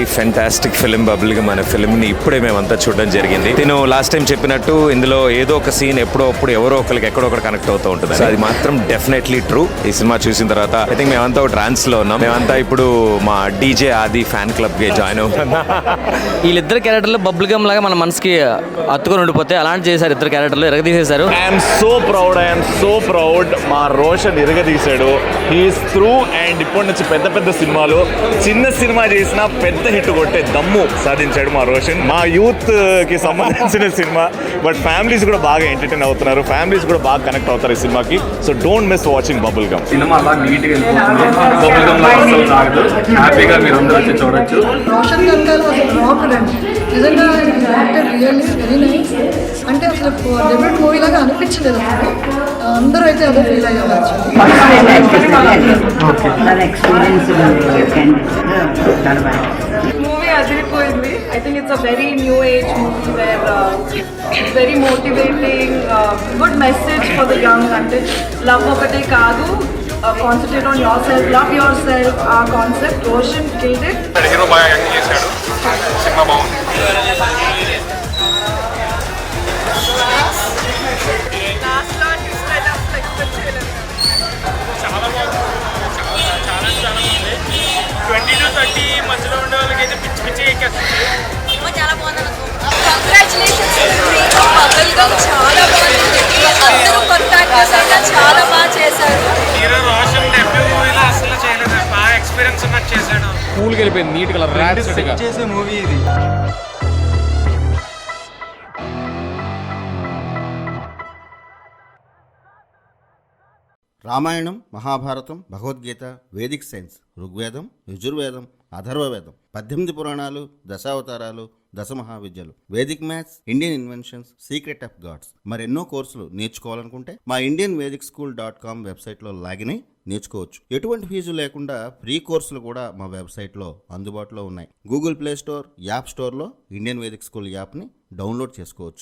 Very fantastic film bubble gum అనే film ని ఇప్పుడే మేమంతా చూడడం జరిగింది. నేను లాస్ట్ టైం చెప్పినట్టు ఇందులో ఏదో ఒక సీన్ ఎప్పుడో అప్పుడు ఎవరో ఒకరికి ఎక్కడో ఒకటి కనెక్ట్ అవుతూ ఉంటుంది. సో అది మాత్రం డెఫినెట్లీ ట్రూ. ఈ సినిమా చూసిన తర్వాత ఐ థింక్ మేమంతా ఒక ట్రాన్స్ లో ఉన్నాం. మేమంతా ఇప్పుడు మా డీజే ఆది ఫ్యాన్ క్లబ్ కి జాయిన్ అవుతాం. వీళ్ళిద్దరు క్యారెక్టర్లు బబుల్ గమ్ లాగా మన మనసుకి అత్తుకొని ఉండిపోతే అలాంటి చేశారు. ఇద్దరు క్యారెక్టర్లు ఎరగదీసేశారు. I'm so proud. మా రోషన్ ఎరగదీశాడు. He is through. అండ్ ఇప్పటి నుంచి పెద్ద పెద్ద సినిమాలు, చిన్న సినిమా చేసినా పెద్ద హిట్ కొట్టే దమ్ము సాధించాడు మా రోషన్. మా యూత్ కి సంబంధించిన సినిమా, బట్ ఫ్యామిలీస్ కూడా బాగా ఎంటర్టైన్ అవుతున్నారు. ఫ్యామిలీస్ కూడా బాగా కనెక్ట్ అవుతారు ఈ సినిమాకి. So don't miss watching bubble gum. సినిమా అలా నీట్గా వెళ్ళిపోతుంది. బబుల్ గమ్ లాగా అసలు సాగదు. హ్యాపీగా మీరు అందరూ వచ్చి చూడొచ్చు. రోషన్ గమ్ గారు అసలు రాకెట్ అండి. నిజంగా యాక్టర్ రియల్లీ వెరీ నైస్. అంటే అసలు డెబ్యూట్ మూవీ లాగా అనిపించలేదు. అందరూ అయితే అదే ఫీల్ అయ్యారు. మూవీ అదిరిపోయింది. I think it's a very new age movie where it's very motivating, good message for the young. అంటే లవ్ ఒకటే కాదు, concentrate on yourself, love yourself. ఆ concept Roshan killed it. Hero బాగా act చేశాడు. Cinema బాగుంది. చాలా బాగుంది. చాలా బాగుంది. 20 to 30 మధ్యలో ఉండే వాళ్ళకైతే పిచ్చి పిచ్చి ఎక్కేస్తుంది. చాలా బాగుంది. కంగ్రాచులేషన్స్. బబుల్ గమ్ చాలా బాగుంది. అందరూ కొత్త యాక్టర్స్ అయినా చాలా బాగా చేశారు. హీరో రోషన్ డెబ్యూ మూవీలో అసలు చేయలేదు. బాగా ఎక్స్పీరియన్స్ ఉన్నట్టు చేశాడు. కూల్కి వెళ్ళిపోయింది. నీట్ కలర్ చేసే మూవీ ఇది. రామాయణం, మహాభారతం, భగవద్గీత, వేదిక్ సైన్స్, ఋగ్వేదం, యజుర్వేదం, అథర్వవేదం, 18 పురాణాలు, దశావతారాలు, దశమహావిద్యలు, Vedic maths, Indian inventions, secret of gods, మరెన్నో కోర్సులు నేర్చుకోవాలనుకుంటే మా indianvedicSchool.com వెబ్సైట్లో లాగిన్ అయి నేర్చుకోవచ్చు. ఎటువంటి ఫీజు లేకుండా ఫ్రీ కోర్సులు కూడా మా వెబ్సైట్లో అందుబాటులో ఉన్నాయి. గూగుల్ ప్లే స్టోర్, యాప్ స్టోర్లో ఇండియన్ వేదిక్ స్కూల్ యాప్ని డౌన్లోడ్ చేసుకోవచ్చు.